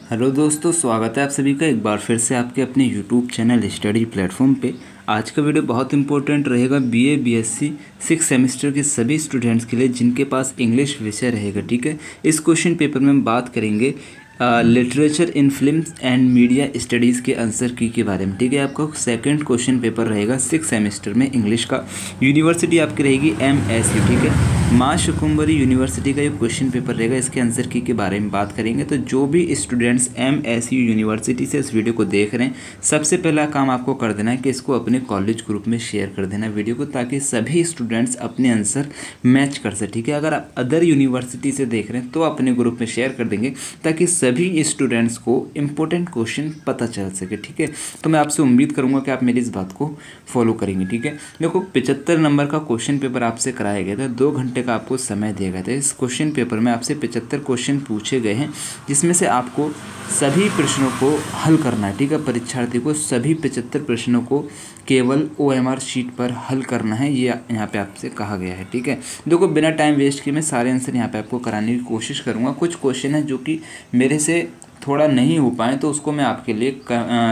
Hello दोस्तों, स्वागत है आप सभी का एक बार फिर से आपके अपने यूट्यूब चैनल स्टडी प्लेटफॉर्म पे। आज का वीडियो बहुत इंपॉर्टेंट रहेगा बीए बीएससी 6 सेमेस्टर के सभी स्टूडेंट्स के लिए जिनके पास इंग्लिश विषय रहेगा। ठीक है, इस क्वेश्चन पेपर में हम बात करेंगे literature in films and media studies के आंसर की के बारे में। ठीक है, आपका सेकंड क्वेश्चन पेपर रहेगा 6 सेमेस्टर में इंग्लिश का। यूनिवर्सिटी आपकी रहेगी MSU। ठीक है, माँ शुकुम्बरी यूनिवर्सिटी का ये क्वेश्चन पेपर रहेगा, इसके आंसर की के बारे में बात करेंगे। तो जो भी स्टूडेंट्स MSU यूनिवर्सिटी से इस वीडियो को देख रहे हैं, सबसे पहला काम आपको कर देना है कि इसको अपने कॉलेज ग्रुप में शेयर कर देना वीडियो को, ताकि सभी स्टूडेंट्स अपने आंसर मैच कर सकें। ठीक है, अगर आप अदर यूनिवर्सिटी से देख रहे हैं तो अपने ग्रुप में शेयर कर देंगे ताकि सभी स्टूडेंट्स को इम्पोर्टेंट क्वेश्चन पता चल सके। ठीक है, तो मैं आपसे उम्मीद करूंगा कि आप मेरी इस बात को फॉलो करेंगे। ठीक है, देखो 75 नंबर का क्वेश्चन पेपर आपसे कराया गया था, 2 घंटे का आपको समय दिया गया था। इस क्वेश्चन पेपर में आपसे 75 क्वेश्चन पूछे गए हैं, जिसमें से आपको सभी प्रश्नों को हल करना है। ठीक है, परीक्षार्थी को सभी 75 प्रश्नों को केवल OMR शीट पर हल करना है, ये यहाँ पे आपसे कहा गया है। ठीक है, देखो बिना टाइम वेस्ट किए मैं सारे आंसर यहाँ पे आपको कराने की कोशिश करूँगा। कुछ क्वेश्चन है जो कि मेरे से थोड़ा नहीं हो पाए तो उसको मैं आपके लिए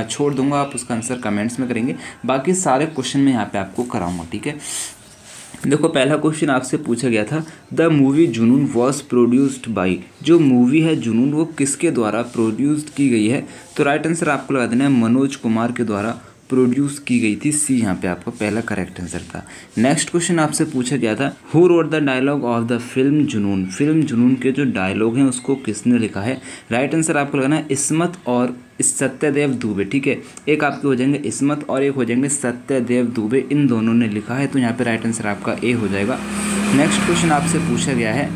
छोड़ दूंगा, आप उसका आंसर कमेंट्स में करेंगे। बाकी सारे क्वेश्चन मैं यहाँ पे आपको कराऊंगा। ठीक है, देखो पहला क्वेश्चन आपसे पूछा गया था, द मूवी जुनून वॉज प्रोड्यूस्ड बाई। जो मूवी है जुनून वो किसके द्वारा प्रोड्यूस्ड की गई है? तो राइट आंसर आपको लगा देना है मनोज कुमार के द्वारा प्रोड्यूस की गई थी। सी यहाँ पे आपका पहला करेक्ट आंसर था। नेक्स्ट क्वेश्चन आपसे पूछा गया था, who wrote the dialogue of the film Junoon. Film Junoon के जो डायलॉग हैं उसको किसने लिखा है? राइट आंसर आपको लगाना है इस्मत और सत्यदेव दुबे। ठीक है, एक आपके हो जाएंगे इस्मत और एक हो जाएंगे सत्यदेव दुबे, इन दोनों ने लिखा है, तो यहाँ पे राइट आंसर आपका ए हो जाएगा। नेक्स्ट क्वेश्चन आपसे पूछा गया है,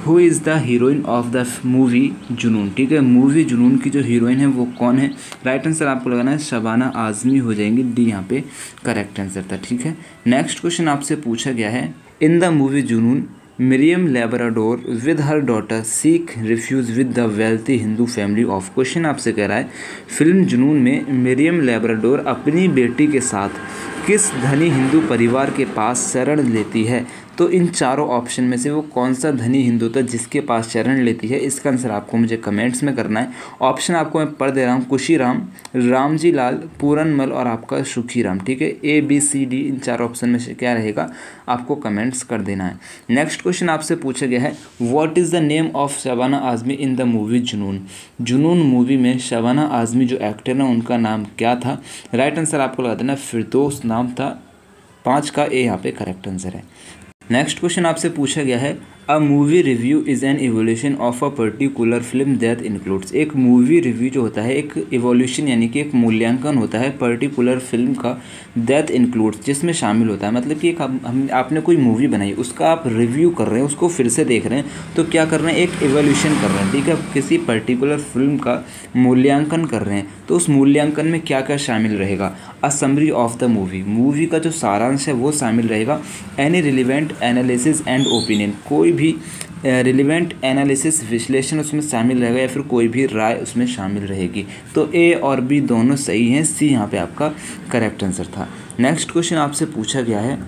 who is the heroine of the movie जुनून। ठीक है, मूवी जुनून की जो हीरोइन है वो कौन है? राइट आंसर आपको लगाना है शबाना आज़मी हो जाएंगी, डी यहाँ पे करेक्ट आंसर था। ठीक है, नेक्स्ट क्वेश्चन आपसे पूछा गया है, in the movie Junoon Miriam Labrador with her daughter seek refuge with the wealthy Hindu family of. Question आपसे कह रहा है, फिल्म जुनून में मिरियम लेब्राडोर अपनी बेटी के साथ किस धनी हिंदू परिवार के पास शरण लेती है? तो इन चारों ऑप्शन में से वो कौन सा धनी हिंदू था जिसके पास शरण लेती है? इसका आंसर आपको मुझे कमेंट्स में करना है। ऑप्शन आपको मैं पढ़ दे रहा हूँ, कुशीराम, रामजी लाल, पूरनमल और आपका सुखीराम। ठीक है, ABCD इन 4 ऑप्शन में से क्या रहेगा आपको कमेंट्स कर देना है। नेक्स्ट क्वेश्चन आपसे पूछा गया है, what is the name of Shabana Azmi in the movie जुनून। जुनून मूवी में शबाना आज़मी जो एक्टर है उनका नाम क्या था? राइट आंसर आपको लगा देना फिरदौस नाम था, 5 का ए यहाँ पे करेक्ट आंसर है। नेक्स्ट क्वेश्चन आपसे पूछा गया है, a movie review is an evolution of a particular film that includes. एक मूवी रिव्यू जो होता है एक इवोल्यूशन यानी कि एक मूल्यांकन होता है पर्टिकुलर फिल्म का, दैट इंक्लूड्स जिसमें शामिल होता है। मतलब कि एक आपने कोई मूवी बनाई, उसका आप रिव्यू कर रहे हैं, उसको फिर से देख रहे हैं, तो क्या कर रहे हैं? एक इवोल्यूशन कर रहे हैं। ठीक है, किसी पर्टिकुलर फिल्म का मूल्यांकन कर रहे हैं, तो उस मूल्यांकन में क्या क्या शामिल रहेगा? A summary of the movie, movie का जो सारांश है वो शामिल रहेगा। Any relevant analysis and opinion, कोई भी रिलेवेंट एनालिसिस विश्लेषण उसमें शामिल रहेगा, या फिर कोई भी राय उसमें शामिल रहेगी। तो ए और बी दोनों सही हैं, सी यहाँ पे आपका करेक्ट आंसर था। नेक्स्ट क्वेश्चन आपसे पूछा गया है,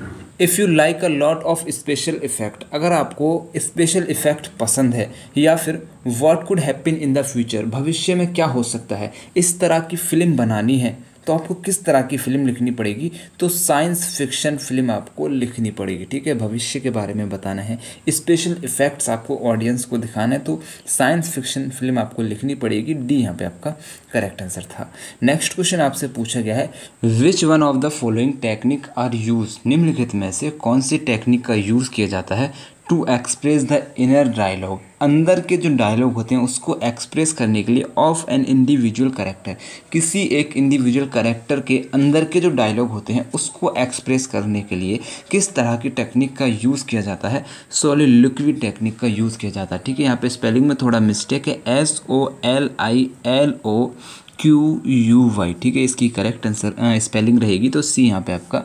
if you like a lot of special effect, अगर आपको स्पेशल इफेक्ट पसंद है, या फिर what could happen in the future, भविष्य में क्या हो सकता है, इस तरह की फिल्म बनानी है, तो आपको किस तरह की फ़िल्म लिखनी पड़ेगी? तो साइंस फिक्शन फिल्म आपको लिखनी पड़ेगी। ठीक है, भविष्य के बारे में बताना है, स्पेशल इफ़ेक्ट्स आपको ऑडियंस को दिखाना है, तो साइंस फिक्शन फिल्म आपको लिखनी पड़ेगी, डी यहाँ पे आपका करेक्ट आंसर था। नेक्स्ट क्वेश्चन आपसे पूछा गया है, which one of the following technique are use. निम्नलिखित में से कौन सी टेक्निक का यूज़ किया जाता है to express the inner dialogue, अंदर के जो डायलॉग होते हैं उसको एक्सप्रेस करने के लिए, ऑफ एन इंडिविजुअल कैरेक्टर, किसी एक इंडिविजुअल कैरेक्टर के अंदर के जो डायलॉग होते हैं उसको एक्सप्रेस करने के लिए किस तरह की टेक्निक का यूज़ किया जाता है? सोलिलोक्वी टेक्निक का यूज़ किया जाता है। ठीक है, यहाँ पे स्पेलिंग में थोड़ा मिस्टेक है, SOLILOQUY। ठीक है, इसकी करेक्ट आंसर स्पेलिंग रहेगी, तो सी यहाँ पे आपका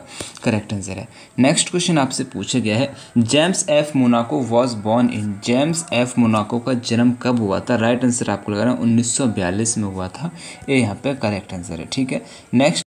करेक्ट आंसर है। नेक्स्ट क्वेश्चन आपसे पूछा गया है, James F Monaco was born in. James F Monaco का जन्म कब हुआ था? राइट आंसर आपको लग रहा है 1942 में हुआ था, ये यहाँ पे करेक्ट आंसर है। ठीक है, next,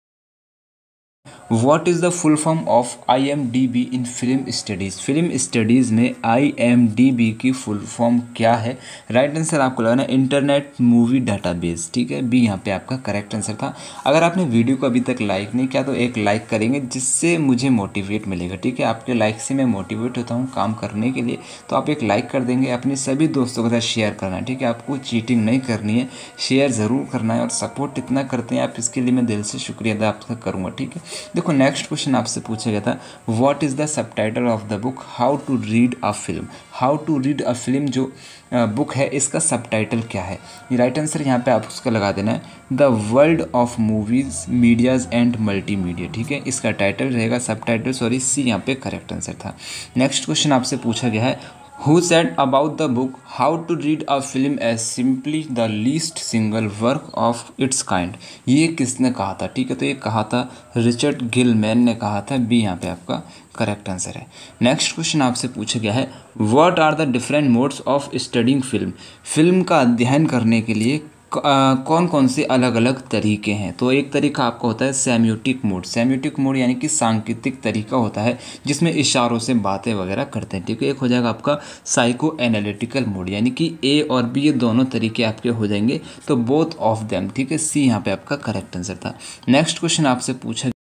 what is the full form of IMDb in film studies. Film studies में IMDb की फुल फॉर्म क्या है? राइट आंसर आपको लगाना इंटरनेट मूवी डाटाबेस, ठीक है, बी यहाँ पे आपका करेक्ट आंसर था। अगर आपने वीडियो को अभी तक लाइक नहीं किया तो एक लाइक करेंगे जिससे मुझे मोटिवेट मिलेगा, ठीक है, आपके लाइक से मैं मोटिवेट होता हूँ काम करने के लिए, तो आप एक लाइक कर देंगे, अपने सभी दोस्तों के साथ शेयर करना है, ठीक है, आपको चीटिंग नहीं करनी है, शेयर ज़रूर करना है, और सपोर्ट इतना करते हैं आप, इसके लिए मैं दिल से शुक्रिया अदा आपका करूँगा, ठीक है। देखो नेक्स्ट क्वेश्चन आपसे पूछा गया था, what is the subtitle of the book how to read a film. How to read a film जो बुक है इसका सबटाइटल क्या है? राइट आंसर यहाँ पे आप उसका लगा देना है the world of movies medias and multimedia, ठीक है, इसका टाइटल रहेगा सबटाइटल, सॉरी सी यहाँ पे करेक्ट आंसर था। नेक्स्ट क्वेश्चन आपसे पूछा गया है, Who said about the book How to Read a Film as simply the least single work of its kind? ये किसने कहा था? ठीक है, तो ये कहा था रिचर्ड गिलमैन ने कहा था, बी यहाँ पे आपका करेक्ट आंसर है। नेक्स्ट क्वेश्चन आपसे पूछा गया है, what are the different modes of studying film. Film का अध्ययन करने के लिए कौन कौन से अलग अलग तरीके हैं? तो एक तरीका आपका होता है सेम्योटिक मोड। सेम्योटिक मोड यानी कि सांकेतिक तरीका होता है जिसमें इशारों से बातें वगैरह करते हैं, ठीक है। एक हो जाएगा आपका साइको एनालिटिकल मोड, यानी कि ए और बी ये दोनों तरीके आपके हो जाएंगे, तो बोथ ऑफ देम, ठीक है, सी यहाँ पे आपका करेक्ट आंसर था। नेक्स्ट क्वेश्चन आपसे पूछा,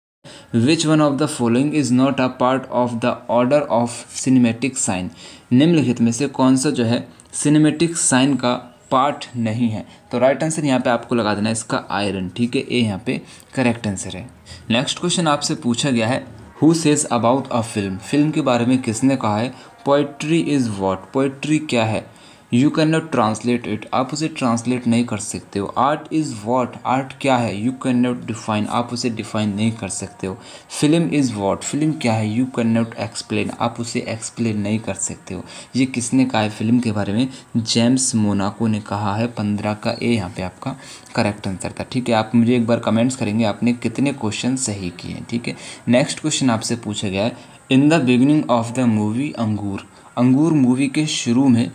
which one of the following is not a part of the order of cinematic sign. निम्नलिखित में से कौन सा जो है सिनेमेटिक साइन का पार्ट नहीं है? तो राइट आंसर यहाँ पे आपको लगा देना है इसका आयरन, ठीक है, ए यहाँ पे करेक्ट आंसर है। नेक्स्ट क्वेश्चन आपसे पूछा गया है, who says about a film. Film के बारे में किसने कहा है? Poetry is what. पोइट्री क्या है? You can not translate it, आप उसे ट्रांसलेट नहीं कर सकते हो। आर्ट इज़ व्हाट, आर्ट क्या है? यू कैन नॉट डिफाइन, आप उसे डिफाइन नहीं कर सकते हो। फिल्म इज़ व्हाट, फिल्म क्या है? यू कैन नॉट एक्सप्लेन, आप उसे एक्सप्लेन नहीं कर सकते हो। ये किसने कहा है फिल्म के बारे में? जेम्स मोनाको ने कहा है। 15 का ए यहाँ पे आपका करेक्ट आंसर था, ठीक है। आप मुझे एक बार कमेंट्स करेंगे आपने कितने क्वेश्चन सही किए हैं, ठीक है। नेक्स्ट क्वेश्चन आपसे पूछा गया है, in the beginning of the movie अंगूर। अंगूर मूवी के शुरू में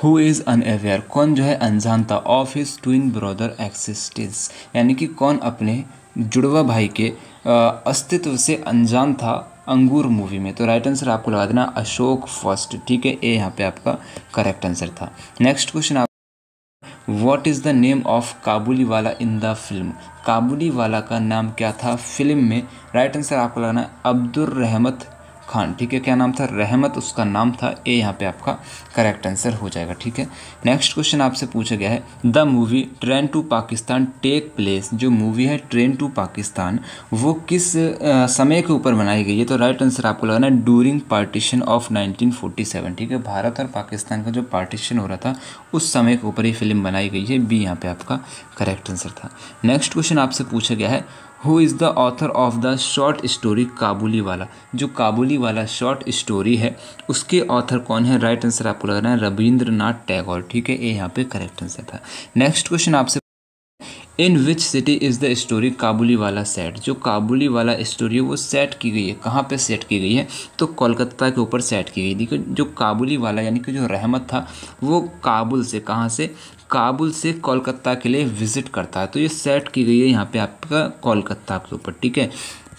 हु इज़ अनअवेयर, कौन जो है अनजान था, of his twin brother existence, यानी कि कौन अपने जुड़वा भाई के अस्तित्व से अनजान था अंगूर मूवी में? तो राइट आंसर आपको लगा देना अशोक फर्स्ट, ठीक है, ए यहाँ पे आपका करेक्ट आंसर था। नेक्स्ट क्वेश्चन आप, what is the name of Kabuliwala in the film. काबुली वाला का नाम क्या था फिल्म में? राइट आंसर आपको लगाना है अब्दुल रहमत खान, ठीक है, क्या नाम था? रहमत उसका नाम था, ए यहाँ पे आपका करेक्ट आंसर हो जाएगा, ठीक है। नेक्स्ट क्वेश्चन आपसे पूछा गया है, the movie train to Pakistan take place. जो मूवी है ट्रेन टू पाकिस्तान वो किस समय के ऊपर बनाई गई है? तो राइट आंसर आपको लगाना है डूरिंग पार्टीशन ऑफ 1947, ठीक है, भारत और पाकिस्तान का जो पार्टीशन हो रहा था उस समय के ऊपर ये फिल्म बनाई गई है, बी यहाँ पे आपका करेक्ट आंसर था। नेक्स्ट क्वेश्चन आपसे पूछा गया है, who is the author of the short story Kabuliwala. जो काबुली वाला शॉर्ट स्टोरी है उसके ऑथर कौन है? राइट आंसर आपको लगाना है रविंद्रनाथ टैगोर, ठीक है, ए यहाँ पे करेक्ट आंसर था। नेक्स्ट क्वेश्चन आपसे, in which city is the story Kabuliwala set. जो काबुली वाला स्टोरी है वो सेट की गई है, कहाँ पे सेट की गई है? तो कोलकाता के ऊपर सेट की गई। देखिए जो काबुली वाला यानी कि जो रहमत था वो काबुल से, कहाँ से? काबुल से कोलकाता के लिए विजिट करता है, तो ये सेट की गई है यहाँ पे आपका कोलकाता के ऊपर, ठीक है,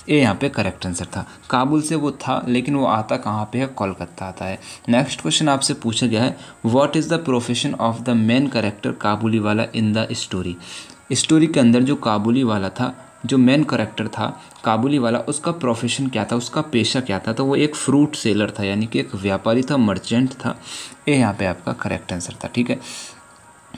ए यहाँ पे करेक्ट आंसर था। काबुल से वो था लेकिन वो आता कहाँ पे है? कोलकाता आता है। नेक्स्ट क्वेश्चन आपसे पूछा गया है, what is the profession of the main character Kabuliwala in the story. Story के अंदर जो काबुली वाला था, जो मेन कैरेक्टर था काबुली वाला, उसका प्रोफेशन क्या था, उसका पेशा क्या था? तो वो एक फ्रूट सेलर था, यानी कि एक व्यापारी था, मर्चेंट था, ए यहाँ पे आपका करेक्ट आंसर था, ठीक है।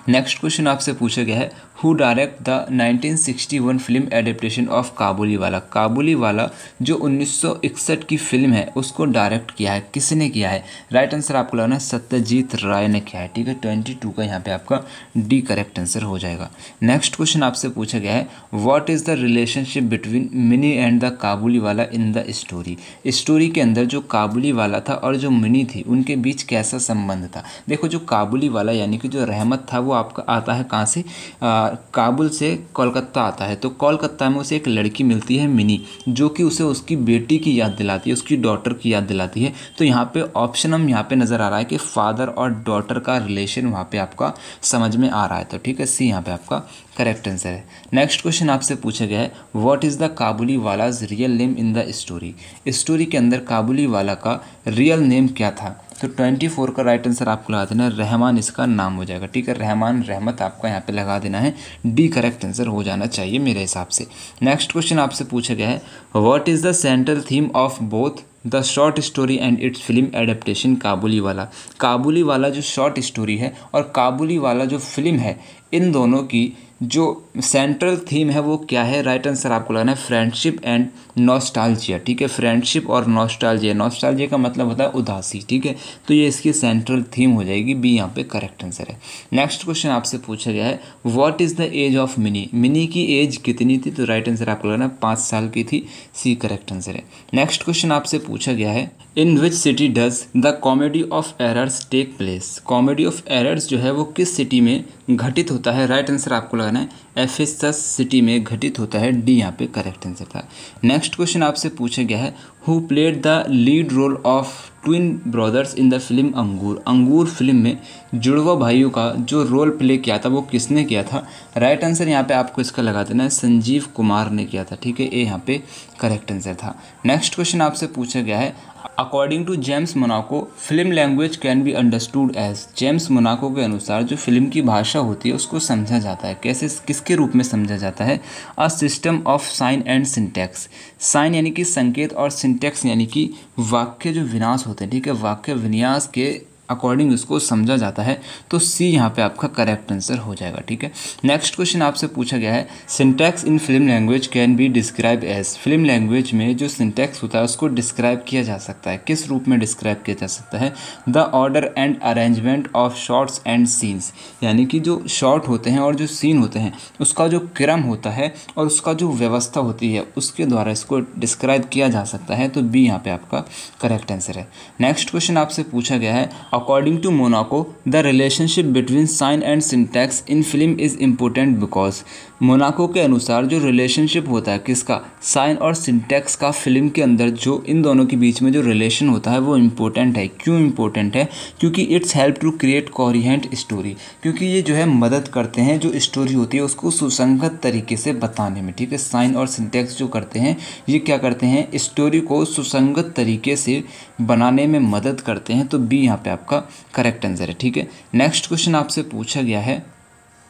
नेक्स्ट क्वेश्चन आपसे पूछा गया है, who direct the 1961 film adaptation of Kabuliwala. Kabuliwala जो 1961 की फिल्म है उसको डायरेक्ट किया है, किसने किया है? राइट आंसर आपको लगाना है सत्यजीत राय ने किया है, ठीक है, 22 का यहाँ पे आपका डी करेक्ट आंसर हो जाएगा। नेक्स्ट क्वेश्चन आपसे पूछा गया है, what is the relationship between Mini and the Kabuliwala in the story. Story के अंदर जो काबुली वाला था और जो मिनी थी उनके बीच कैसा संबंध था? देखो जो काबुली वाला यानी कि जो रहमत था वो आपका आता है कहाँ से, काबुल से कोलकाता आता है। तो कोलकाता में उसे एक लड़की मिलती है मिनी, जो कि उसे उसकी बेटी की याद दिलाती है, उसकी डॉटर की याद दिलाती है। तो यहाँ पे ऑप्शन हम यहाँ पे नज़र आ रहा है कि फादर और डॉटर का रिलेशन वहाँ पे आपका समझ में आ रहा है। तो ठीक है, सी यहाँ पे आपका करेक्ट आंसर है। नेक्स्ट क्वेश्चन आपसे पूछा गया है what is the Kabuliwala's real name in the story. Story के अंदर काबुली वाला का रियल नेम क्या था। तो 24 का राइट आंसर आपको लगा देना है, रहमान इसका नाम हो जाएगा। ठीक है, रहमान रहमत आपका यहाँ पे लगा देना है, डी करेक्ट आंसर हो जाना चाहिए मेरे हिसाब से। नेक्स्ट क्वेश्चन आपसे पूछा गया है what is the central theme of both the short story and its film adaptation Kabuliwala. Kabuliwala जो शॉर्ट स्टोरी है और काबुली वाला जो फिल्म है, इन दोनों की जो सेंट्रल थीम है वो क्या है। राइट आंसर आपको लगाना है फ्रेंडशिप एंड नॉस्टैल्जिया। ठीक है, फ्रेंडशिप और नॉस्टैल्जिया, नॉस्टैल्जिया का मतलब होता है उदासी। ठीक है, तो ये इसकी सेंट्रल थीम हो जाएगी, बी यहाँ पे करेक्ट आंसर है। नेक्स्ट क्वेश्चन आपसे पूछा गया है what is the age of Mini. Mini की एज कितनी थी। तो राइट आंसर आपको लगाना है 5 साल की थी, सी करेक्ट आंसर है। नेक्स्ट क्वेश्चन आपसे पूछा गया है in which city does the comedy of errors take place. Comedy of errors जो है वो किस सिटी में घटित होता है। राइट आंसर आपको लगाना है एफेसस सिटी में घटित होता है, डी यहाँ पे करेक्ट आंसर था। नेक्स्ट क्वेश्चन आपसे पूछा गया है who played the lead role of twin brothers in the film Angoor. Angoor film में जुड़वा भाइयों का जो रोल प्ले किया था वो किसने किया था। राइट आंसर यहाँ पे आपको इसका लगा देना है संजीव कुमार ने किया था। ठीक है, ए यहाँ पे करेक्ट आंसर था। नेक्स्ट क्वेश्चन आपसे पूछा गया है according to James Monaco film language can be understood as. James Monaco के अनुसार जो फिल्म की भाषा होती है उसको समझा जाता है कैसे, किसके रूप में समझा जाता है। A system of sign and syntax. Sign यानी कि संकेत और सिंटैक्स यानी कि वाक्य जो विन्यास होते हैं। ठीक है, वाक्य विन्यास के अकॉर्डिंग इसको समझा जाता है। तो सी यहाँ पे आपका करेक्ट आंसर हो जाएगा। ठीक है, नेक्स्ट क्वेश्चन आपसे पूछा गया है syntax in film language can be describe as. Film language में जो सिंटैक्स होता है उसको डिस्क्राइब किया जा सकता है, किस रूप में डिस्क्राइब किया जा सकता है। The order and arrangement of shots and scenes, यानी कि जो शॉट होते हैं और जो सीन होते हैं उसका जो क्रम होता है और उसका जो व्यवस्था होती है उसके द्वारा इसको डिस्क्राइब किया जा सकता है। तो बी यहाँ पे आपका करेक्ट आंसर है। नेक्स्ट क्वेश्चन आपसे पूछा गया है According to Monaco, the relationship between sign and syntax in film is important because Monaco के अनुसार जो रिलेशनशिप होता है किसका, साइन और सिंटैक्स का, फिल्म के अंदर जो इन दोनों के बीच में जो रिलेशन होता है वो इम्पोर्टेंट है। क्यों इम्पोर्टेंट है, क्योंकि it's help to create coherent story, क्योंकि ये जो है मदद करते हैं जो स्टोरी होती है उसको सुसंगत तरीके से बताने में। ठीक है, साइन और सिंटैक्स जो करते हैं ये क्या करते हैं, स्टोरी को सुसंगत तरीके से बनाने में मदद करते हैं। तो बी यहाँ पे आपका करेक्ट आंसर है। ठीक है, नेक्स्ट क्वेश्चन आपसे पूछा गया है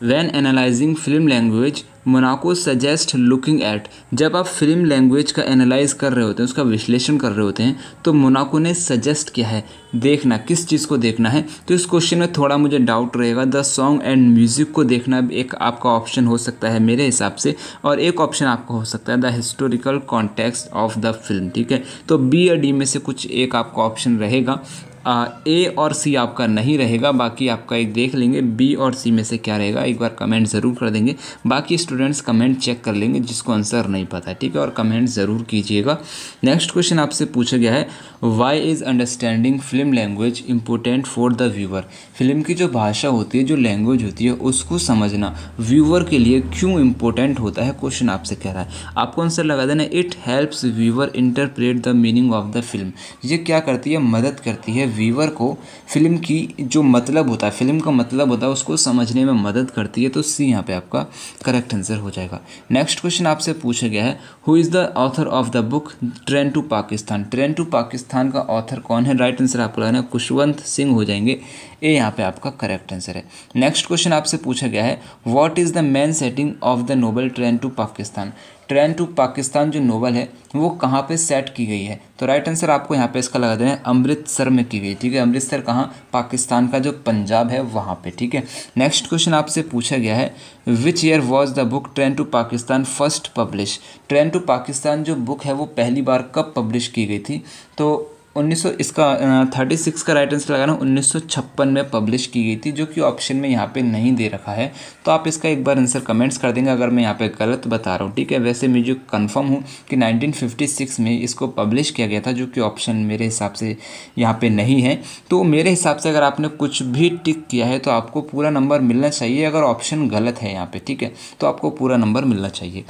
When analyzing film language, Monaco suggest looking at. जब आप फिल्म लैंग्वेज का एनालाइज कर रहे होते हैं, उसका विश्लेषण कर रहे होते हैं, तो मोनाको ने सजेस्ट किया है देखना, किस चीज़ को देखना है। तो इस क्वेश्चन में थोड़ा मुझे डाउट रहेगा, द सॉन्ग एंड म्यूज़िक को देखना एक आपका ऑप्शन हो सकता है मेरे हिसाब से, और एक ऑप्शन आपका हो सकता है the historical context of the film. ठीक है, तो बी या डी में से कुछ एक आपका ऑप्शन रहेगा। ए और सी आपका नहीं रहेगा, बाकी आपका एक देख लेंगे बी और सी में से क्या रहेगा, एक बार कमेंट ज़रूर कर देंगे। बाकी स्टूडेंट्स कमेंट चेक कर लेंगे जिसको आंसर नहीं पता है। ठीक है, और कमेंट ज़रूर कीजिएगा। नेक्स्ट क्वेश्चन आपसे पूछा गया है why is understanding film language important for the viewer. Film की जो भाषा होती है, जो लैंग्वेज होती है, उसको समझना व्यूअर के लिए क्यों इम्पोर्टेंट होता है, क्वेश्चन आपसे कह रहा है। आपको आंसर लगा देना it helps viewer interpret the meaning of the film. ये क्या करती है, मदद करती है व्यूअर को फिल्म की जो मतलब होता है, फिल्म का मतलब होता है, उसको समझने में मदद करती है। तो सी यहाँ पे आपका करेक्ट आंसर हो जाएगा। नेक्स्ट क्वेश्चन आपसे पूछा गया है who is the author of the book train to Pakistan. Train to Pakistan का ऑथर कौन है, राइट आंसर आपको लगाना है खुशवंत सिंह हो जाएंगे, ए यहाँ पे आपका करेक्ट आंसर है। नेक्स्ट क्वेश्चन आपसे पूछा गया है what is the main setting of the novel train to Pakistan. Train to Pakistan जो नोवेल है वो कहाँ पे सेट की गई है। तो राइट आंसर आपको यहाँ पे इसका लगा देना है अमृतसर में की गई। ठीक है, अमृतसर कहाँ, पाकिस्तान का जो पंजाब है वहाँ पे। ठीक है, नेक्स्ट क्वेश्चन आपसे पूछा गया है which year was the book train to Pakistan first publish. Train to Pakistan जो बुक है वो पहली बार कब पब्लिश की गई थी। तो इसका 36 का राइट आंसर लगाना 1956 में पब्लिश की गई थी, जो कि ऑप्शन में यहाँ पे नहीं दे रखा है। तो आप इसका एक बार आंसर कमेंट्स कर देंगे अगर मैं यहाँ पे गलत बता रहा हूँ, ठीक है। वैसे मुझे कंफर्म हूँ कि 1956 में इसको पब्लिश किया गया था, जो कि ऑप्शन मेरे हिसाब से यहाँ पे नहीं है। तो मेरे हिसाब से अगर आपने कुछ भी टिक किया है तो आपको पूरा नंबर मिलना चाहिए। अगर ऑप्शन गलत है यहाँ पे, ठीक है, तो आपको पूरा नंबर मिलना चाहिए।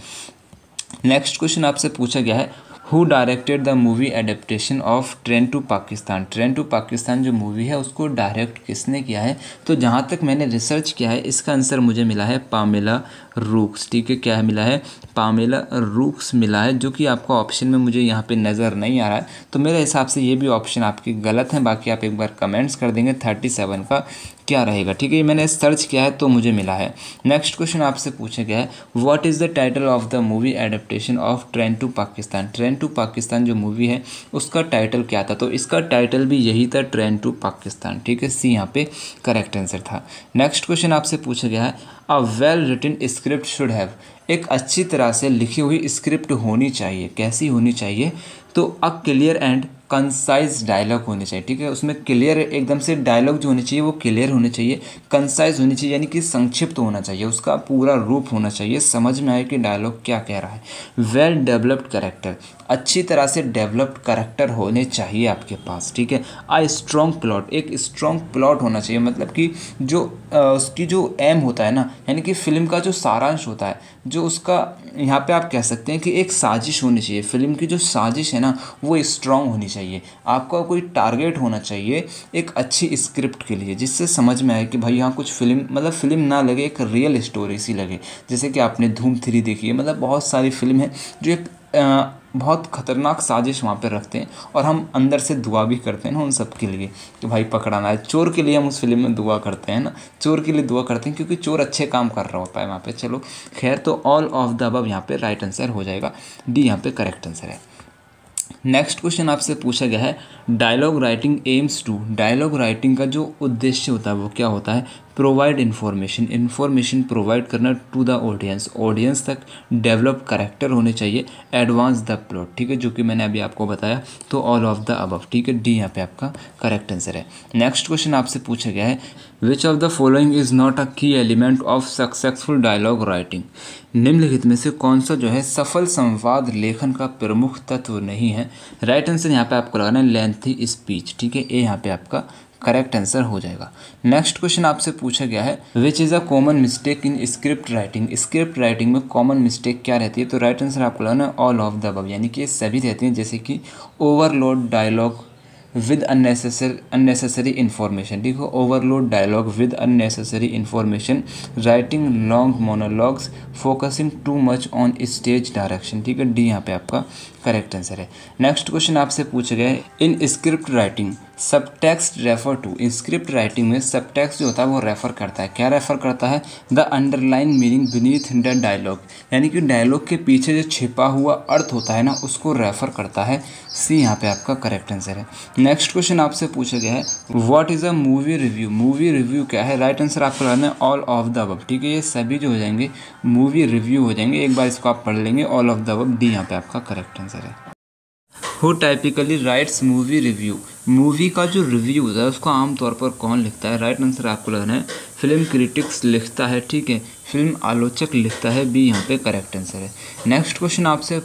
नेक्स्ट क्वेश्चन आपसे पूछा गया है, who directed the movie adaptation of train to Pakistan. Train to Pakistan जो मूवी है उसको डायरेक्ट किसने किया है? तो जहाँ तक मैंने रिसर्च किया है इसका आंसर मुझे मिला है पामेला रूक्स, ठीक है। क्या है मिला है? पामेला रूक्स मिला है, जो कि आपका ऑप्शन में मुझे यहाँ पे नज़र नहीं आ रहा है। तो मेरे हिसाब से ये भी ऑप्शन आपकी गलत है। बाकी आप एक बार कमेंट्स कर देंगे 37 का क्या रहेगा, ठीक है। ये मैंने सर्च किया है तो मुझे मिला है। नेक्स्ट क्वेश्चन आपसे पूछा गया है, what is the title of the movie adaptation of train to Pakistan. Train to Pakistan जो मूवी है उसका टाइटल क्या था? तो इसका टाइटल भी यही था, ट्रेन टू पाकिस्तान, ठीक है। सी यहाँ पे करेक्ट आंसर था। नेक्स्ट क्वेश्चन आपसे पूछा गया है, a well written script should have. एक अच्छी तरह से लिखी हुई स्क्रिप्ट होनी चाहिए। कैसी होनी चाहिए? तो a clear and concise dialogue होने चाहिए, ठीक है। उसमें क्लियर एकदम से डायलॉग जो होने चाहिए वो क्लियर होने चाहिए, कंसाइज होनी चाहिए यानी कि संक्षिप्त होना चाहिए, उसका पूरा रूप होना चाहिए, समझ में आए कि डायलॉग क्या कह रहा है। वेल डेवलप्ड कैरेक्टर, अच्छी तरह से डेवलप्ड कैरेक्टर होने चाहिए आपके पास, ठीक है। आ स्ट्रॉन्ग प्लॉट, एक स्ट्रॉन्ग प्लॉट होना चाहिए, मतलब कि जो उसकी जो एम होता है ना, यानी कि फिल्म का जो सारांश होता है, जो उसका यहाँ पे आप कह सकते हैं कि एक साजिश होनी चाहिए। फिल्म की जो साजिश है ना वो स्ट्रॉन्ग होनी चाहिए। आपका कोई टारगेट होना चाहिए एक अच्छी स्क्रिप्ट के लिए, जिससे समझ में आए कि भाई यहाँ कुछ फिल्म, मतलब फिल्म ना लगे, एक रियल स्टोरी सी लगे। जैसे कि आपने धूम 3 देखी है, मतलब बहुत सारी फिल्म है जो एक बहुत खतरनाक साजिश वहाँ पे रखते हैं और हम अंदर से दुआ भी करते हैं ना उन सब के लिए कि भाई पकड़ाना है। चोर के लिए हम उस फिल्म में दुआ करते हैं ना, चोर के लिए दुआ करते हैं क्योंकि चोर अच्छे काम कर रहा होता है वहाँ पे। चलो खैर, तो ऑल ऑफ द अबव यहाँ पे राइट आंसर हो जाएगा, डी यहाँ पे करेक्ट आंसर है। नेक्स्ट क्वेश्चन आपसे पूछा गया है, dialogue writing aims to. Dialogue writing का जो उद्देश्य होता है वो क्या होता है? प्रोवाइड इन्फॉर्मेशन प्रोवाइड करना टू द ऑडियंस तक, डेवलप कैरेक्टर होने चाहिए, एडवांस द प्लॉट, ठीक है, जो कि मैंने अभी आपको बताया। तो ऑल ऑफ द अबव, ठीक है, डी यहाँ पे आपका करेक्ट आंसर है। नेक्स्ट क्वेश्चन आपसे पूछा गया है, which of the following is not a key element of successful dialogue writing. निम्नलिखित में से कौन सा जो है सफल संवाद लेखन का प्रमुख तत्व नहीं है? राइट आंसर यहाँ पे आपको लगाना है लेंथी स्पीच, ठीक है, ए यहाँ पे आपका करेक्ट आंसर हो जाएगा। नेक्स्ट क्वेश्चन आपसे पूछा गया है, which is a common mistake in script writing. Script writing में कॉमन मिस्टेक क्या रहती है? तो राइट आंसर आपको लगाना है ऑल ऑफ द अबव, यानी कि ये सभी रहती हैं, जैसे कि overload dialogue with unnecessary information, ठीक है, overload dialogue with unnecessary information, writing long monologues, focusing too much on stage direction, ठीक है, डी यहाँ पे आपका करेक्ट आंसर है। नेक्स्ट क्वेश्चन आपसे पूछा गया है, in script writing subtext refer to. Script writing में सब टेक्स्ट जो होता है वो रेफर करता है, क्या रेफर करता है? The underline meaning beneath the dialogue, यानी कि डायलॉग के पीछे जो छिपा हुआ अर्थ होता है ना उसको रेफर करता है। सी यहाँ पे आपका करेक्ट आंसर है। नेक्स्ट क्वेश्चन आपसे पूछा गया है, what is a movie review. Movie review क्या है? राइट आंसर आपको लगाना है ऑल ऑफ द अबव, ठीक है, ये सभी जो हो जाएंगे मूवी रिव्यू हो जाएंगे। एक बार इसको आप पढ़ लेंगे, all of the above, D यहाँ पे आपका करेक्ट आंसर है। Who typically rights movie review. Movie का जो रिव्यू होता है उसको आमतौर पर कौन लिखता है? राइट आंसर आपको लगाना है फिल्म क्रिटिक्स लिखता है, ठीक है, फिल्म आलोचक लिखता है, बी यहाँ पे करेक्ट आंसर है। नेक्स्ट क्वेश्चन आपसे,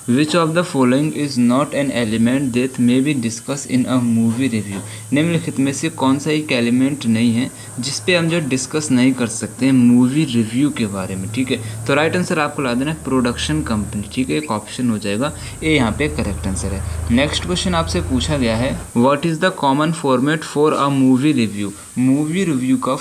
विच of the following is not an element that may be discuss in a movie review. निम्नलिखित में से कौन सा एक एलिमेंट नहीं है जिस पे हम जो डिस्कस नहीं कर सकते हैं मूवी रिव्यू के बारे में, ठीक है। तो राइट आंसर आपको ला देना प्रोडक्शन कंपनी, ठीक है, एक ऑप्शन हो जाएगा, ए यहाँ पे करेक्ट आंसर है। नेक्स्ट क्वेश्चन आपसे पूछा गया है, what is the common format for a movie review. Movie review का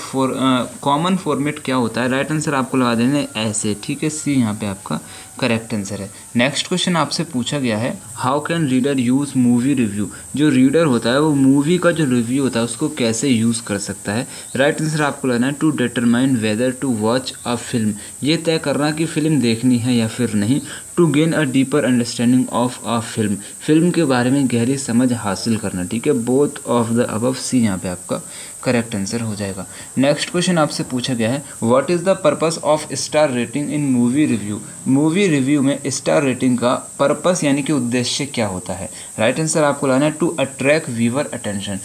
कॉमन फॉर्मेट क्या होता है? राइट आंसर आपको लगा देना है ऐसे, ठीक है, सी यहाँ पे आपका करेक्ट आंसर है। नेक्स्ट क्वेश्चन आपसे पूछा गया है, how can reader use movie review. जो रीडर होता है वो मूवी का जो रिव्यू होता है उसको कैसे यूज़ कर सकता है? राइट आंसर आपको लेना है to determine whether to watch a film, ये तय करना कि फिल्म देखनी है या फिर नहीं। To gain a deeper understanding of a film, film के बारे में गहरी समझ हासिल करना, ठीक है। Both of the above, C यहाँ पे आपका करेक्ट आंसर हो जाएगा। नेक्स्ट क्वेश्चन आपसे पूछा गया है what is the purpose of star rating in movie review, movie review में स्टार रेटिंग का पर्पस यानी कि उद्देश्य क्या होता है। राइट आंसर आपको लाना है to attract viewer attention,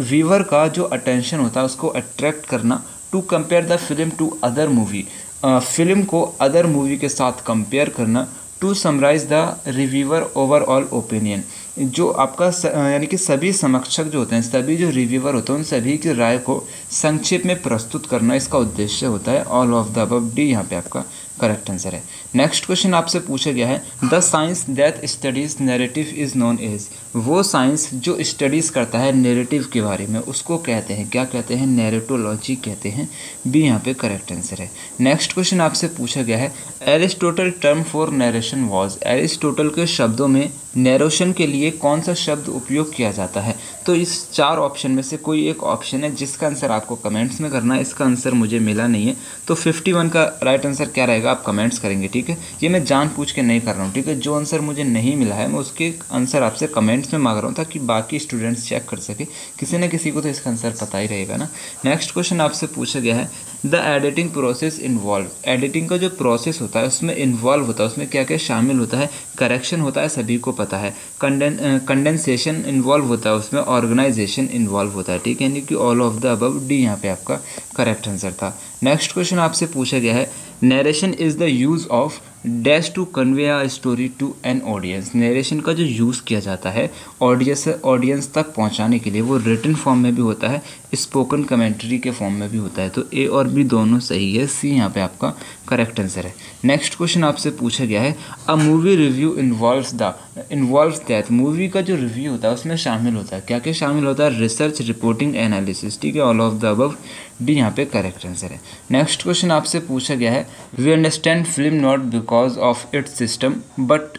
viewer का जो अटेंशन होता है उसको अट्रैक्ट करना। To compare the film to other movie, film को अदर मूवी के साथ कंपेयर करना। To summarise the reviewer overall opinion, जो आपका यानी कि सभी समीक्षक जो होते हैं, सभी जो रिव्यूअर होते हैं उन सभी की राय को संक्षेप में प्रस्तुत करना इसका उद्देश्य होता है। All of the above, D यहाँ पे आपका करेक्ट आंसर है। नेक्स्ट क्वेश्चन आपसे पूछा गया है the science that studies narrative is known as, वो साइंस जो स्टडीज़ करता है नैरेटिव के बारे में उसको कहते हैं, क्या कहते हैं, नैरेटोलॉजी कहते हैं, बी यहाँ पे करेक्ट आंसर है। नेक्स्ट क्वेश्चन आपसे पूछा गया है Aristotle term for narration was, Aristotle के शब्दों में नरेशन के लिए कौन सा शब्द उपयोग किया जाता है। तो इस चार ऑप्शन में से कोई एक ऑप्शन है जिसका आंसर आपको कमेंट्स में करना है, इसका आंसर मुझे मिला नहीं है, तो 51 का राइट आंसर क्या रहेगा आप कमेंट्स करेंगे, ठीक है। ये मैं जानबूझ के नहीं कर रहा हूँ, ठीक है। जो आंसर मुझे नहीं मिला है मैं उसके आंसर आपसे कमेंट्स में मांग रहा हूँ ताकि बाकी स्टूडेंट्स चेक कर सके, किसी न किसी को तो इसका आंसर पता ही रहेगा ना। नेक्स्ट क्वेश्चन आपसे पूछा गया है the editing process involve, editing का जो प्रोसेस होता है उसमें इन्वॉल्व होता है, उसमें क्या क्या शामिल होता है, करेक्शन होता है, सभी को पता है, कंडेंसेशन इन्वॉल्व होता है, उसमें ऑर्गेनाइजेशन इन्वॉल्व होता है, ठीक है, यानी कि all of the above, D यहाँ पे आपका करेक्ट आंसर था। नेक्स्ट क्वेश्चन आपसे पूछा गया है narration is the use of dash to convey a story to an audience, narration का जो यूज़ किया जाता है ऑडियंस तक पहुंचाने के लिए वो रिटन फॉर्म में भी होता है, स्पोकन कमेंट्री के फॉर्म में भी होता है, तो ए और बी दोनों सही है, सी यहाँ पे आपका करेक्ट आंसर है। नेक्स्ट क्वेश्चन आपसे पूछा गया है a movie review involves that, movie का जो रिव्यू होता है उसमें शामिल होता है, क्या क्या शामिल होता है, रिसर्च, रिपोर्टिंग, एनालिसिस, ठीक है, all of the above, D यहाँ पे करेक्ट आंसर है। नेक्स्ट क्वेश्चन आपसे पूछा गया है we understand film not because of its system but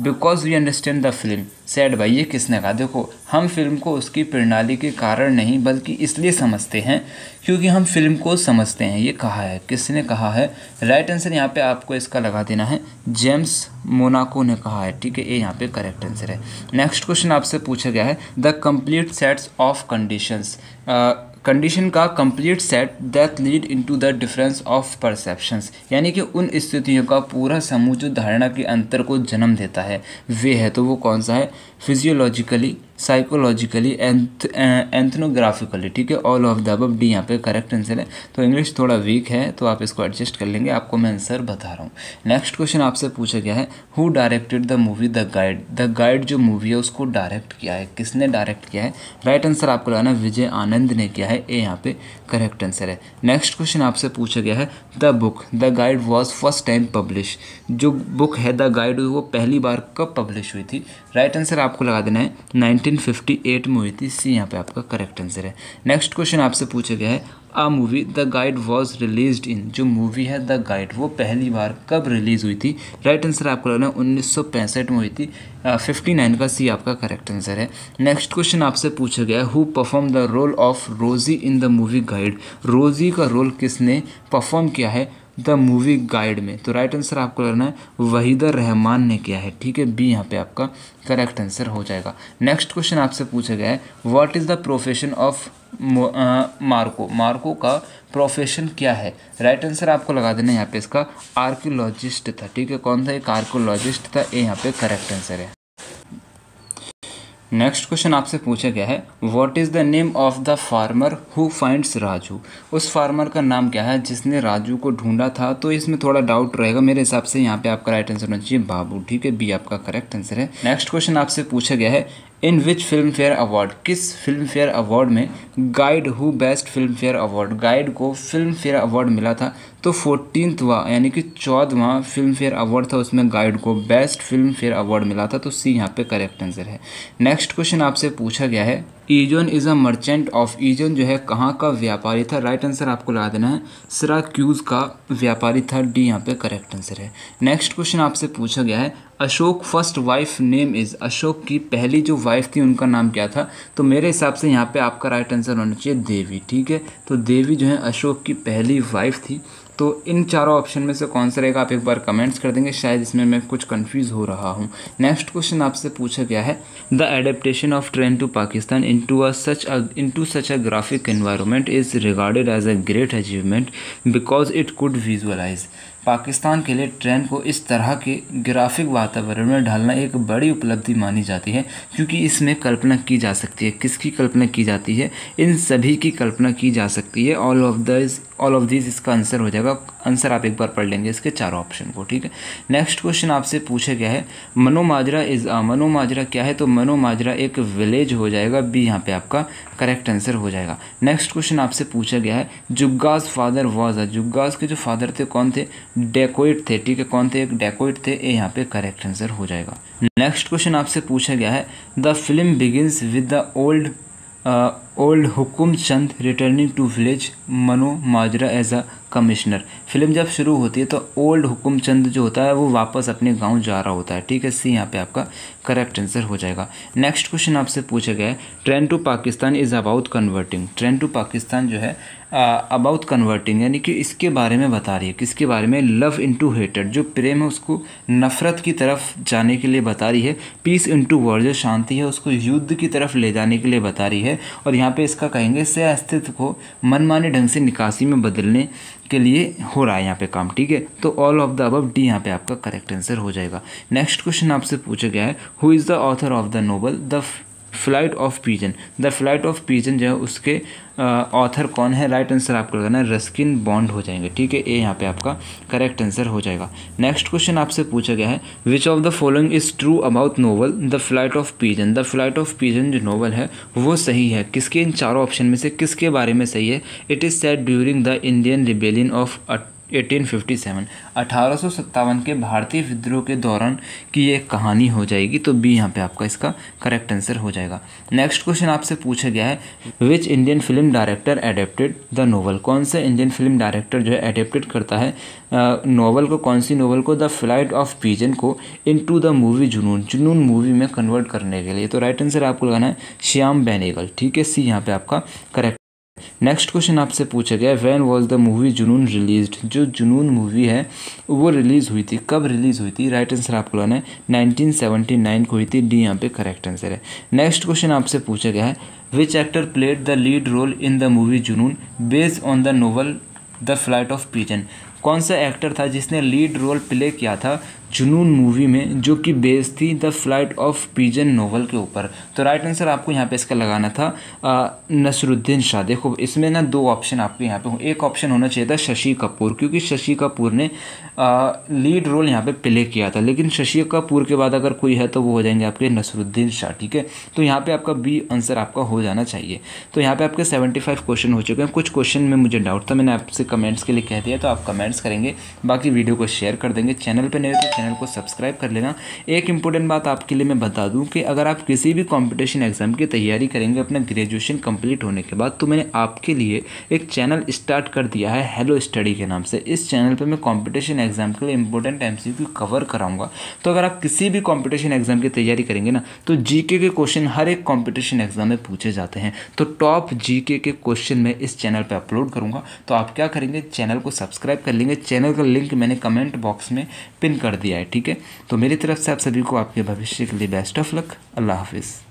because we understand the film said, भाई ये किसने कहा, देखो हम फिल्म को उसकी प्रणाली के कारण नहीं बल्कि इसलिए समझते हैं क्योंकि हम फिल्म को समझते हैं, ये कहा है, किसने कहा है। राइट आंसर यहाँ पे आपको इसका लगा देना है जेम्स मोनाको ने कहा है, ठीक है, ये यहाँ पे करेक्ट आंसर है। नेक्स्ट क्वेश्चन आपसे पूछा गया है the complete sets of conditions, condition का complete set that lead into the difference of perceptions, यानी कि उन स्थितियों का पूरा समूह जो धारणा के अंतर को जन्म देता है वे है, तो वो कौन सा है, फिजियोलॉजिकली, साइकोलॉजिकली, एंथनोग्राफिकली, ठीक है, all of the above, D यहाँ पे करेक्ट आंसर है। तो इंग्लिश थोड़ा वीक है तो आप इसको एडजस्ट कर लेंगे, आपको मैं आंसर बता रहा हूँ। नेक्स्ट क्वेश्चन आपसे पूछा गया है who directed the movie the guide, the guide जो मूवी है उसको डायरेक्ट किया है, किसने डायरेक्ट किया है। राइट आंसर आपको लगाना विजय आनंद ने किया है, ए यहाँ पे करेक्ट आंसर है। नेक्स्ट क्वेश्चन आपसे पूछा गया है the book the guide was first time publish, जो बुक है द गाइड वो पहली बार कब पब्लिश हुई थी। राइट आंसर आपको लगा देना है 1958 में हुई थी, सी यहाँ पे आपका करेक्ट आंसर है। नेक्स्ट क्वेश्चन आपसे पूछा गया है a movie the guide was released in, जो मूवी है द गाइड वो पहली बार कब रिलीज हुई थी। राइट आंसर आपको लगना 1965 में हुई थी, 59 का सी आपका करेक्ट आंसर है। नेक्स्ट क्वेश्चन आपसे पूछा गया है who perform the role of Rosie in the movie guide, रोजी का रोल किसने परफॉर्म किया है द मूवी गाइड में। तो राइट आंसर आपको करना है वहीदा रहमान ने किया है, ठीक है, बी यहाँ पे आपका करेक्ट आंसर हो जाएगा। नेक्स्ट क्वेश्चन आपसे पूछा गया है what is the profession of Marco, Marco का प्रोफेशन क्या है। राइट आंसर आपको लगा देना यहाँ पे इसका आर्कियोलॉजिस्ट था, ठीक है, कौन था, एक आर्कियोलॉजिस्ट था, ये यहाँ पे करेक्ट आंसर है। नेक्स्ट क्वेश्चन आपसे पूछा गया है what is the name of the farmer who finds Raju, उस फार्मर का नाम क्या है जिसने राजू को ढूंढा था। तो इसमें थोड़ा डाउट रहेगा, मेरे हिसाब से यहाँ पे आपका राइट आंसर होना चाहिए बाबू, ठीक है, बी आपका करेक्ट आंसर है। नेक्स्ट क्वेश्चन आपसे पूछा गया है in which film fair award, किस फिल्म फेयर अवार्ड में guide who best film fair award, guide को फिल्म फेयर अवार्ड मिला था। तो 14वां यानी कि 14वां फिल्म फेयर अवार्ड था, उसमें गाइड को बेस्ट फिल्म फेयर अवार्ड मिला था, तो सी यहाँ पे करेक्ट आंसर है। नेक्स्ट क्वेश्चन आपसे पूछा गया है ईजोन इज़ अ मर्चेंट ऑफ, ईजोन जो है कहाँ का व्यापारी था। राइट आंसर आपको लगा देना है सिराक्यूज का व्यापारी था, डी यहाँ पे करेक्ट आंसर है। नेक्स्ट क्वेश्चन आपसे पूछा गया है Ashok first wife name is, Ashok की पहली जो वाइफ थी उनका नाम क्या था। तो मेरे हिसाब से यहाँ पे आपका राइट आंसर होना चाहिए देवी, ठीक है, तो देवी जो है अशोक की पहली वाइफ थी, तो इन चारों ऑप्शन में से कौन सा रहेगा आप एक बार कमेंट्स कर देंगे, शायद इसमें मैं कुछ कंफ्यूज हो रहा हूँ। नेक्स्ट क्वेश्चन आपसे पूछा गया है, the adaptation of train to Pakistan into such a graphic environment is regarded as a great achievement because it could visualise. Pakistan के लिए ट्रेन को इस तरह के ग्राफिक वातावरण में ढालना एक बड़ी उपलब्धि मानी जाती है क्योंकि इसमें कल्पना की जा सकती है। किसकी कल्पना की जाती है? इन सभी की कल्पना की जा सकती है। ऑल ऑफ दिस इसका आंसर हो जाएगा। आंसर आप एक बार पढ़ लेंगे इसके चारों ऑप्शन को, ठीक है। नेक्स्ट क्वेश्चन आपसे पूछा गया है, मनो माजरा मनो माजरा क्या है? तो मनो माजरा एक विलेज हो जाएगा, बी यहाँ पे आपका करेक्ट आंसर हो जाएगा। नेक्स्ट क्वेश्चन आपसे पूछा गया है, जुग्गास फादर वाज जुग्गास के जो फादर थे कौन थे? डेकोइट थे, ठीक है। कौन थे? एक डेकोइट थे, ये यहाँ पे करेक्ट आंसर हो जाएगा। नेक्स्ट क्वेश्चन आपसे पूछा गया है, the film begins with the old Hukum Chand returning to village Mano Majra as a commissioner. Film जब शुरू होती है तो ओल्ड हुकुम चंद जो होता है वो वापस अपने गांव जा रहा होता है, ठीक है। सी यहाँ पे आपका करेक्ट आंसर हो जाएगा। नेक्स्ट क्वेश्चन आपसे पूछा गया है, train to Pakistan is about converting. Train to Pakistan जो है अबाउट कन्वर्टिंग यानी कि इसके बारे में बता रही है। किसके बारे में? लव इनटू हेटेड, जो प्रेम है उसको नफरत की तरफ जाने के लिए बता रही है। पीस इनटू वॉर, जो शांति है उसको युद्ध की तरफ ले जाने के लिए बता रही है। और यहाँ पे इसका कहेंगे से अस्तित्व को मनमाने ढंग से निकासी में बदलने के लिए हो रहा है यहाँ पे काम, ठीक है। तो all of the above, D यहाँ पे आपका करेक्ट आंसर हो जाएगा। नेक्स्ट क्वेश्चन आपसे पूछा गया है, who is the author of the novel the flight of pigeon. The flight of pigeon जो है उसके ऑथर कौन है? राइट आंसर आपको लगाना है रस्किन बॉन्ड हो जाएंगे, ठीक है। ये यहाँ पे आपका करेक्ट आंसर हो जाएगा। नेक्स्ट क्वेश्चन आपसे पूछा गया है, which of the following is true about novel the flight of pigeon. The flight of pigeon जो नोवेल है वो सही है। किसके? इन चारों ऑप्शन में से किसके बारे में सही है? It is set during the Indian rebellion of 1857, 1857 के भारतीय विद्रोह के दौरान की ये कहानी हो जाएगी। तो बी यहाँ पे आपका इसका करेक्ट आंसर हो जाएगा। नेक्स्ट क्वेश्चन आपसे पूछा गया है, which Indian film director adapted the novel. कौन सा इंडियन फिल्म डायरेक्टर जो है एडेप्टेड करता है नोवेल को? कौन सी नोवेल को? द फ्लाइट ऑफ पीजन को इनटू द मूवी जुनून, जुनून मूवी में कन्वर्ट करने के लिए। तो राइट आंसर आपको लगाना है श्याम बेनेगल, ठीक है। सी यहाँ पे आपका करेक्ट। नेक्स्ट क्वेश्चन आपसे पूछा गया है, व्हेन वाज द मूवी जुनून रिलीज्ड। जो जुनून मूवी है वो रिलीज़ हुई थी, कब रिलीज़ हुई थी? राइट आंसर आपको लाना है 1979 को हुई थी, डी यहाँ पे करेक्ट आंसर है। नेक्स्ट क्वेश्चन आपसे पूछा गया है, which actor played the lead role in the movie Junoon based on the novel the flight of pigeon. कौन सा एक्टर था जिसने लीड रोल प्ले किया था जुनून मूवी में, जो कि बेस्ड थी the flight of pigeon novel के ऊपर? तो राइट आंसर आपको यहाँ पे इसका लगाना था नसरुद्दीन शाह। देखो इसमें ना दो ऑप्शन आपके यहाँ पे, एक ऑप्शन होना चाहिए था शशि कपूर, क्योंकि शशि कपूर ने लीड रोल यहाँ पे प्ले किया था। लेकिन शशि कपूर के बाद अगर कोई है तो वो हो जाएंगे आपके नसरुद्दीन शाह, ठीक है। तो यहाँ पे आपका बी आंसर आपका हो जाना चाहिए। तो यहाँ पे आपके 75 क्वेश्चन हो चुके हैं। कुछ क्वेश्चन में मुझे डाउट था, मैंने आपसे कमेंट्स के लिए कह दिया, तो आप कमेंट्स करेंगे, बाकी वीडियो को शेयर कर देंगे। चैनल पर नए तो चैनल को सब्सक्राइब कर लेना। एक इंपॉर्टेंट बात आपके लिए मैं बता दूं कि अगर आप किसी भी कंपटीशन एग्जाम की तैयारी करेंगे अपना ग्रेजुएशन कंप्लीट होने के बाद, तो मैंने आपके लिए एक चैनल स्टार्ट कर दिया है हेलो स्टडी के नाम से। इस चैनल पे मैं कंपटीशन एग्जाम के लिए इंपॉर्टेंट एमसीक्यू कवर कराऊंगा। तो अगर आप किसी भी कंपटीशन एग्जाम की तैयारी करेंगे ना, तो जीके के क्वेश्चन हर एक कंपटीशन एग्जाम में पूछे जाते हैं। तो टॉप जीके के क्वेश्चन मैं इस चैनल पर अपलोड करूँगा। तो आप क्या करेंगे, चैनल को सब्सक्राइब कर लेंगे। चैनल का लिंक मैंने कमेंट बॉक्स में पिन कर दिया है, ठीक है। तो मेरी तरफ से आप सभी को आपके भविष्य के लिए बेस्ट ऑफ लक। अल्लाह हाफिज़।